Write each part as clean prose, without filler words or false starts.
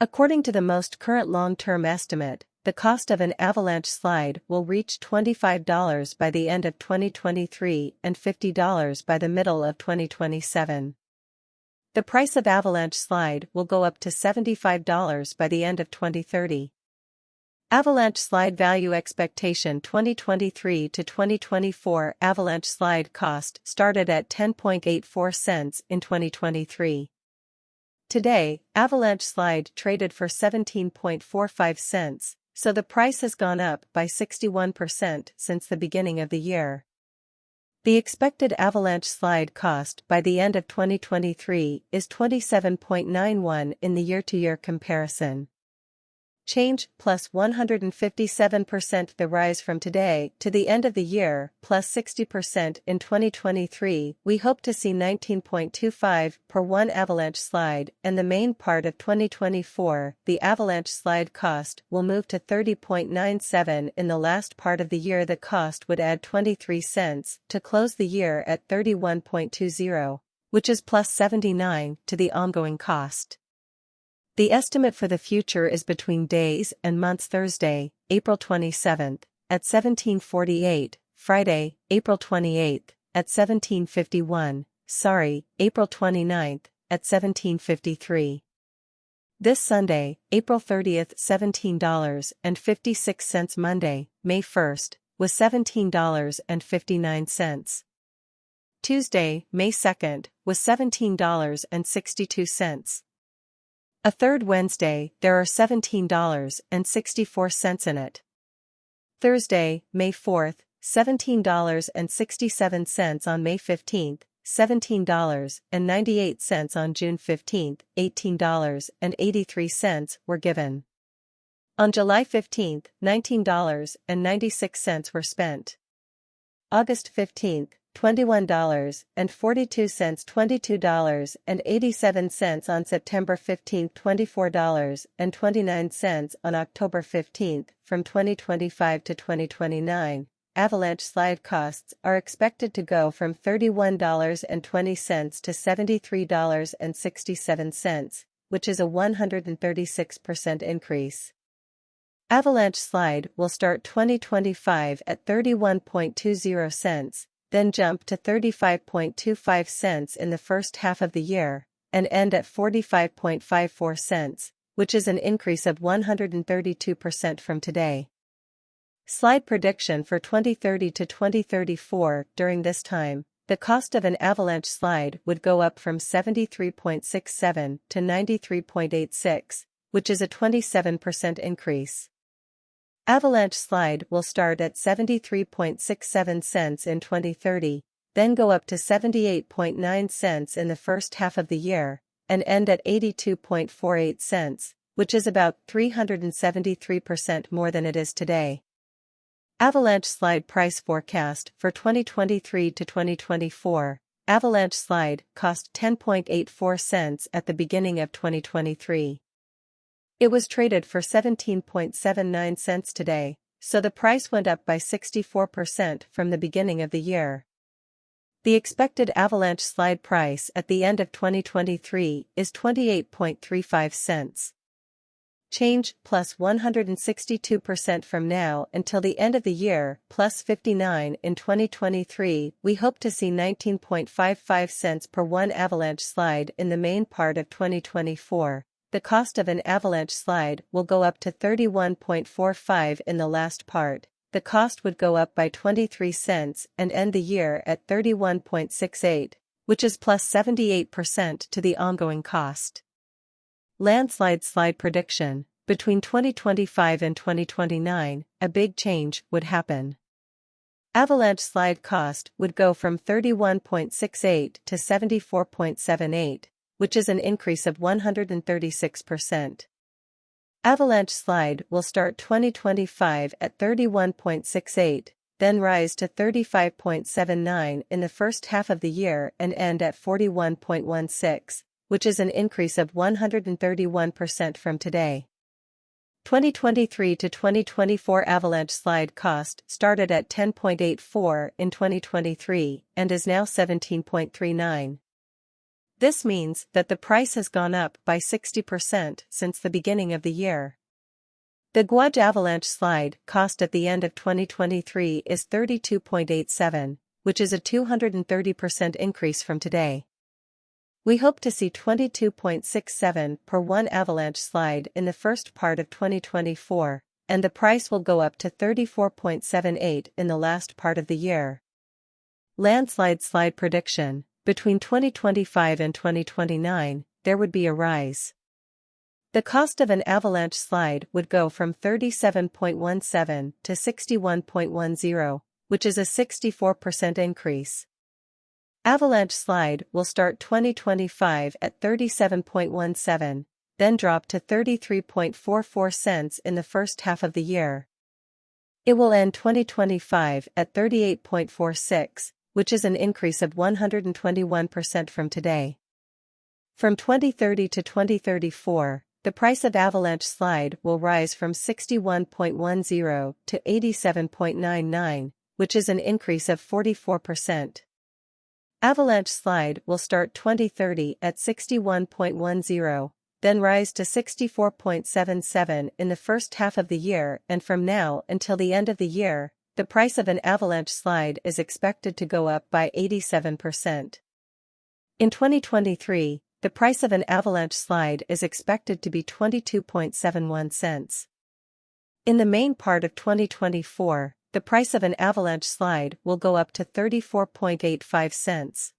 According to the most current long-term estimate, the cost of an Avalanche slide will reach $25 by the end of 2023 and $50 by the middle of 2027. The price of Avalanche slide will go up to $75 by the end of 2030. Avalanche slide value expectation 2023 to 2024 Avalanche slide cost started at 10.84 cents in 2023. Today, Avalanche slide traded for 17.45 cents, so the price has gone up by 61% since the beginning of the year. The expected Avalanche slide cost by the end of 2023 is 27.91 in the year-to-year comparison. Change plus 157%. The rise from today to the end of the year plus 60% in 2023. We hope to see 19.25 per 1 Avalanche slide, and the main part of 2024, the Avalanche slide cost will move to 30.97 in the last part of the year. The cost would add 23 cents to close the year at 31.20, which is plus 79 to the ongoing cost. The estimate for the future is between days and months: Thursday, April 27th, at 17:48, Friday, April 28th, at 17:51, April 29th, at 17:53. This Sunday, April 30th, $17.56. Monday, May 1st, was $17.59. Tuesday, May 2nd, was $17.62. A third Wednesday, there are $17.64 in it. Thursday, May 4th, $17.67 on May 15th, $17.98 on June 15th, $18.83 were given. On July 15th, $19.96 were spent. August 15th, $21.42, $22.87 on September 15th, $24.29 on October 15th. From 2025 to 2029, Avalanche slide costs are expected to go from $31.20 to $73.67, which is a 136% increase. Avalanche slide will start 2025 at 31.20 cents. Then jump to 35.25 cents in the first half of the year, and end at 45.54 cents, which is an increase of 132% from today. Slide prediction for 2030 to 2034. During this time, the cost of an Avalanche slide would go up from 73.67 to 93.86, which is a 27% increase. Avalanche slide will start at 73.67 cents in 2030, then go up to 78.9 cents in the first half of the year, and end at 82.48 cents, which is about 373% more than it is today. Avalanche slide price forecast for 2023 to 2024. Avalanche slide cost 10.84 cents at the beginning of 2023. It was traded for 17.79 cents today, so the price went up by 64% from the beginning of the year. The expected Avalanche slide price at the end of 2023 is 28.35 cents. Change plus 162% from now until the end of the year, plus 59 in 2023. We hope to see 19.55 cents per 1 Avalanche slide in the main part of 2024. The cost of an Avalanche slide will go up to 31.45 in the last part. The cost would go up by 23 cents and end the year at 31.68, which is plus 78% to the ongoing cost. Landslide slide prediction: between 2025 and 2029, a big change would happen. Avalanche slide cost would go from 31.68 to 74.78. Which is an increase of 136%. Avalanche slide will start 2025 at 31.68, then rise to 35.79 in the first half of the year and end at 41.16, which is an increase of 131% from today. 2023 to 2024 Avalanche slide cost started at 10.84 in 2023 and is now 17.39. This means that the price has gone up by 60% since the beginning of the year. The Guaj Avalanche slide cost at the end of 2023 is 32.87, which is a 230% increase from today. We hope to see 22.67 per one Avalanche slide in the first part of 2024, and the price will go up to 34.78 in the last part of the year. Landslide slide prediction: between 2025 and 2029, there would be a rise. The cost of an Avalanche slide would go from 37.17 to 61.10, which is a 64% increase. Avalanche slide will start 2025 at 37.17, then drop to 33.44 cents in the first half of the year. It will end 2025 at 38.46, which is an increase of 121% from today. From 2030 to 2034, the price of Avalanche slide will rise from 61.10 to 87.99, which is an increase of 44%. Avalanche slide will start 2030 at 61.10, then rise to 64.77 in the first half of the year, and from now until the end of the year, the price of an Avalanche slide is expected to go up by 87%. In 2023, the price of an Avalanche slide is expected to be 22.71 cents. In the main part of 2024, the price of an Avalanche slide will go up to 34.85 cents.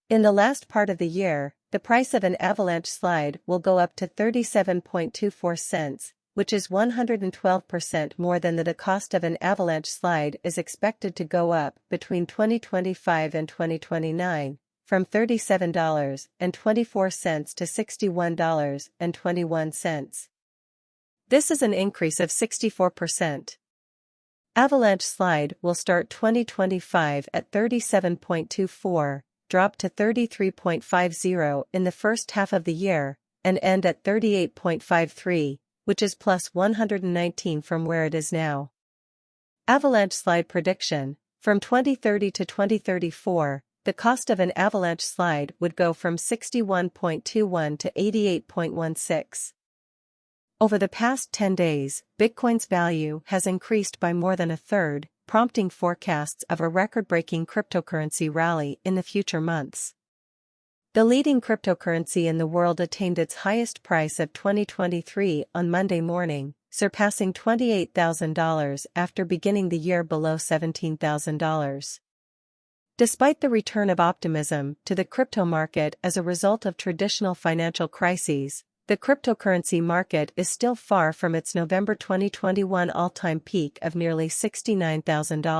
In the last part of the year, the price of an Avalanche slide will go up to 37.24 cents, which is 112% more than the cost of an Avalanche slide is expected to go up between 2025 and 2029, from $37.24 to $61.21. This is an increase of 64%. Avalanche slide will start 2025 at 37.24, drop to 33.50 in the first half of the year, and end at 38.53, which is plus 119 from where it is now. Avalanche slide prediction: from 2030 to 2034, the cost of an Avalanche slide would go from 61.21 to 88.16. Over the past 10 days, Bitcoin's value has increased by more than a third, prompting forecasts of a record-breaking cryptocurrency rally in the future months. The leading cryptocurrency in the world attained its highest price of 2023 on Monday morning, surpassing $28,000 after beginning the year below $17,000. Despite the return of optimism to the crypto market as a result of traditional financial crises, the cryptocurrency market is still far from its November 2021 all-time peak of nearly $69,000.